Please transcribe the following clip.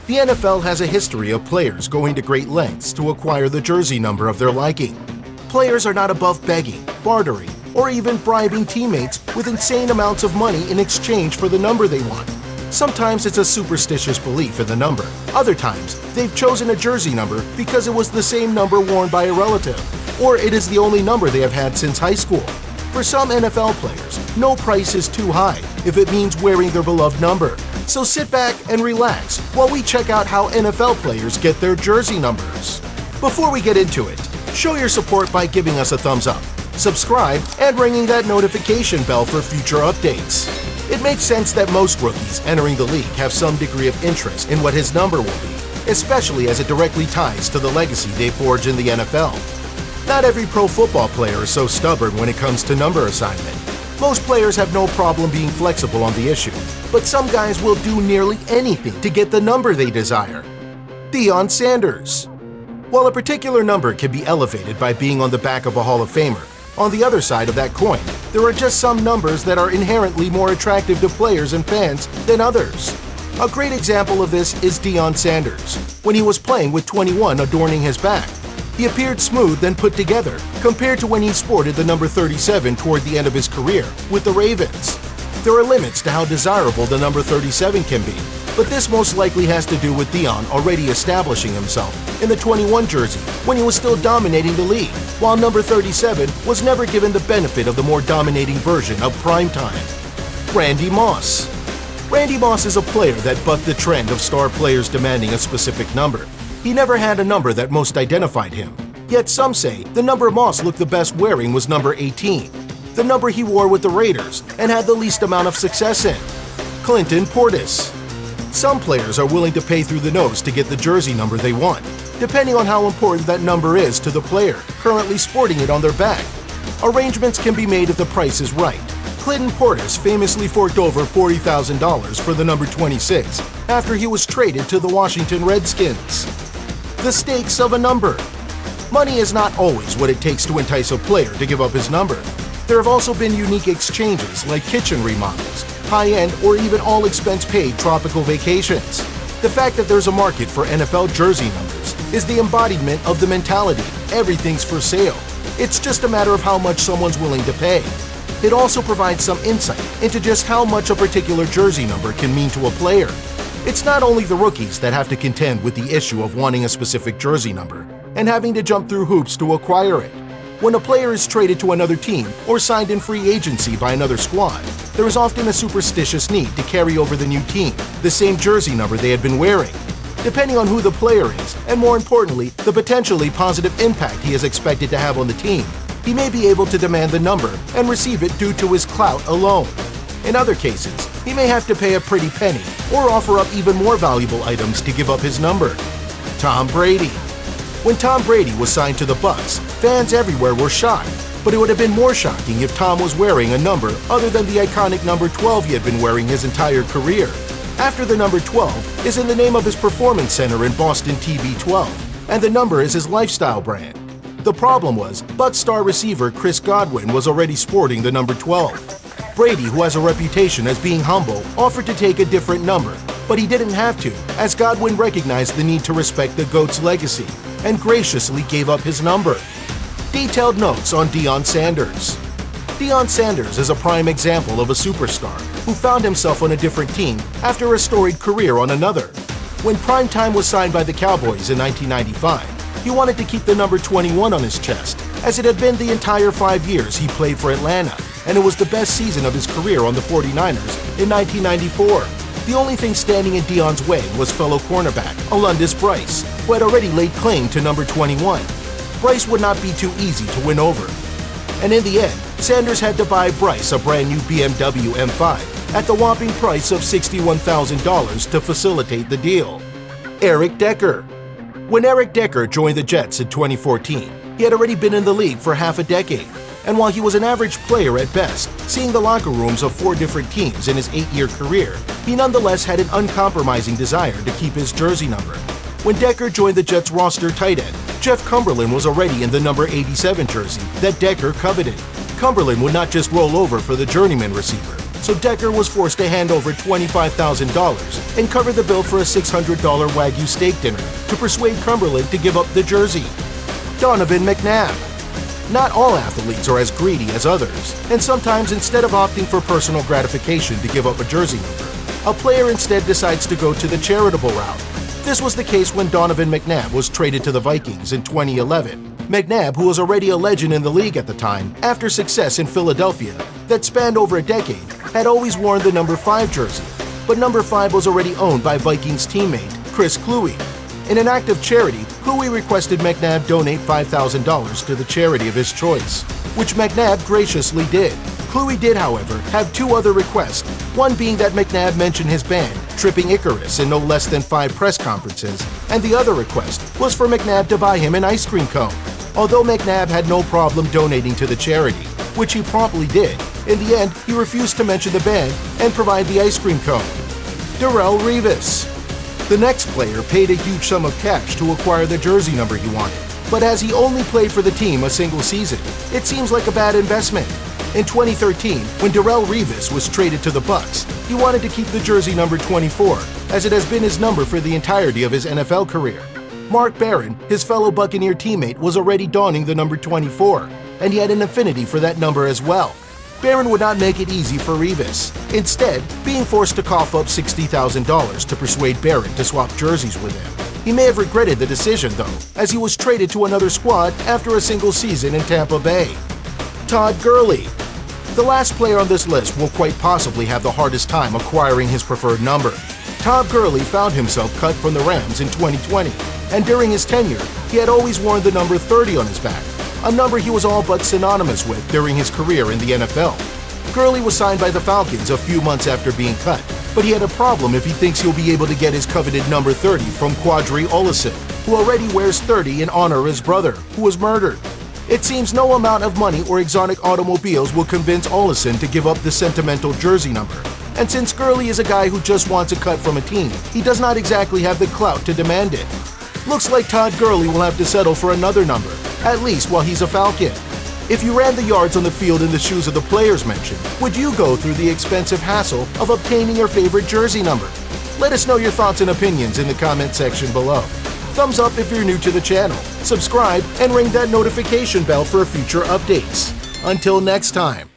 The NFL has a history of players going to great lengths to acquire the jersey number of their liking. Players are not above begging, bartering, or even bribing teammates with insane amounts of money in exchange for the number they want. Sometimes it's a superstitious belief in the number. Other times, they've chosen a jersey number because it was the same number worn by a relative, or it is the only number they have had since high school. For some NFL players, no price is too high if it means wearing their beloved number. So sit back and relax while we check out how NFL players get their jersey numbers. Before we get into it, show your support by giving us a thumbs up, subscribe, and ringing that notification bell for future updates. It makes sense that most rookies entering the league have some degree of interest in what his number will be, especially as it directly ties to the legacy they forge in the NFL. Not every pro football player is so stubborn when it comes to number assignment. Most players have no problem being flexible on the issue, but some guys will do nearly anything to get the number they desire. Deion Sanders. While a particular number can be elevated by being on the back of a Hall of Famer, on the other side of that coin, there are just some numbers that are inherently more attractive to players and fans than others. A great example of this is Deion Sanders. When he was playing with 21 adorning his back, he appeared smooth and put together compared to when he sported the number 37 toward the end of his career with the Ravens. There are limits to how desirable the number 37 can be, but this most likely has to do with Deion already establishing himself in the 21 jersey when he was still dominating the league, while number 37 was never given the benefit of the more dominating version of primetime. Randy Moss. Randy Moss is a player that bucked the trend of star players demanding a specific number. He never had a number that most identified him. Yet some say the number Moss looked the best wearing was number 18, the number he wore with the Raiders and had the least amount of success in. Clinton Portis. Some players are willing to pay through the nose to get the jersey number they want, depending on how important that number is to the player currently sporting it on their back. Arrangements can be made if the price is right. Clinton Portis famously forked over $40,000 for the number 26 after he was traded to the Washington Redskins. The stakes of a number. Money is not always what it takes to entice a player to give up his number. There have also been unique exchanges like kitchen remodels, high-end or even all-expense-paid tropical vacations. The fact that there's a market for NFL jersey numbers is the embodiment of the mentality, everything's for sale. It's just a matter of how much someone's willing to pay. It also provides some insight into just how much a particular jersey number can mean to a player. It's not only the rookies that have to contend with the issue of wanting a specific jersey number and having to jump through hoops to acquire it. When a player is traded to another team or signed in free agency by another squad, there is often a superstitious need to carry over the new team the same jersey number they had been wearing. Depending on who the player is, and more importantly, the potentially positive impact he is expected to have on the team, he may be able to demand the number and receive it due to his clout alone. In other cases, he may have to pay a pretty penny or offer up even more valuable items to give up his number. Tom Brady. When Tom Brady was signed to the Bucs, fans everywhere were shocked, but it would have been more shocking if Tom was wearing a number other than the iconic number 12 he had been wearing his entire career. After the number 12 is in the name of his performance center in Boston TB12, and the number is his lifestyle brand. The problem was, Bucs star receiver Chris Godwin was already sporting the number 12. Brady, who has a reputation as being humble, offered to take a different number, but he didn't have to, as Godwin recognized the need to respect the GOAT's legacy and graciously gave up his number. Detailed notes on Deion Sanders. Deion Sanders is a prime example of a superstar who found himself on a different team after a storied career on another. When Primetime was signed by the Cowboys in 1995, he wanted to keep the number 21 on his chest, as it had been the entire 5 years he played for Atlanta, and it was the best season of his career on the 49ers in 1994. The only thing standing in Deion's way was fellow cornerback Alundis Bryce, who had already laid claim to number 21. Bryce would not be too easy to win over. And in the end, Sanders had to buy Bryce a brand new BMW M5 at the whopping price of $61,000 to facilitate the deal. Eric Decker. When Eric Decker joined the Jets in 2014, he had already been in the league for half a decade. And while he was an average player at best, seeing the locker rooms of 4 different teams in his 8-year career, he nonetheless had an uncompromising desire to keep his jersey number. When Decker joined the Jets roster tight end, Jeff Cumberland was already in the number 87 jersey that Decker coveted. Cumberland would not just roll over for the journeyman receiver. so Decker was forced to hand over $25,000 and cover the bill for a $600 Wagyu steak dinner to persuade Cumberland to give up the jersey. Donovan McNabb. Not all athletes are as greedy as others, and sometimes instead of opting for personal gratification to give up a jersey number, a player instead decides to go to the charitable route. This was the case when Donovan McNabb was traded to the Vikings in 2011. McNabb, who was already a legend in the league at the time, after success in Philadelphia that spanned over a decade, had always worn the number 5 jersey, but number 5 was already owned by Vikings teammate Chris Kluwe. In an act of charity, Kluwe requested McNabb donate $5,000 to the charity of his choice, which McNabb graciously did. Kluwe did, however, have 2 other requests, one being that McNabb mention his band, Tripping Icarus, in no less than 5 press conferences, and the other request was for McNabb to buy him an ice cream cone. Although McNabb had no problem donating to the charity, which he promptly did, in the end he refused to mention the band and provide the ice cream cone. Darrelle Revis. The next player paid a huge sum of cash to acquire the jersey number he wanted, but as he only played for the team a single season, it seems like a bad investment. In 2013, when Darrelle Revis was traded to the Bucs, he wanted to keep the jersey number 24, as it has been his number for the entirety of his NFL career. Mark Barron, his fellow Buccaneer teammate, was already donning the number 24, and he had an affinity for that number as well. Barron would not make it easy for Revis, instead being forced to cough up $60,000 to persuade Barron to swap jerseys with him. He may have regretted the decision, though, as he was traded to another squad after a single season in Tampa Bay. Todd Gurley. The last player on this list will quite possibly have the hardest time acquiring his preferred number. Todd Gurley found himself cut from the Rams in 2020, and during his tenure, he had always worn the number 30 on his back, a number he was all but synonymous with during his career in the NFL. Gurley was signed by the Falcons a few months after being cut, but he had a problem if he thinks he'll be able to get his coveted number 30 from Quadri Olison, who already wears 30 in honor of his brother, who was murdered. It seems no amount of money or exotic automobiles will convince Olison to give up the sentimental jersey number. And since Gurley is a guy who just wants a cut from a team, he does not exactly have the clout to demand it. Looks like Todd Gurley will have to settle for another number, at least while he's a Falcon. If you ran the yards on the field in the shoes of the players mentioned, would you go through the expensive hassle of obtaining your favorite jersey number? Let us know your thoughts and opinions in the comment section below. Thumbs up if you're new to the channel, subscribe, and ring that notification bell for future updates. Until next time.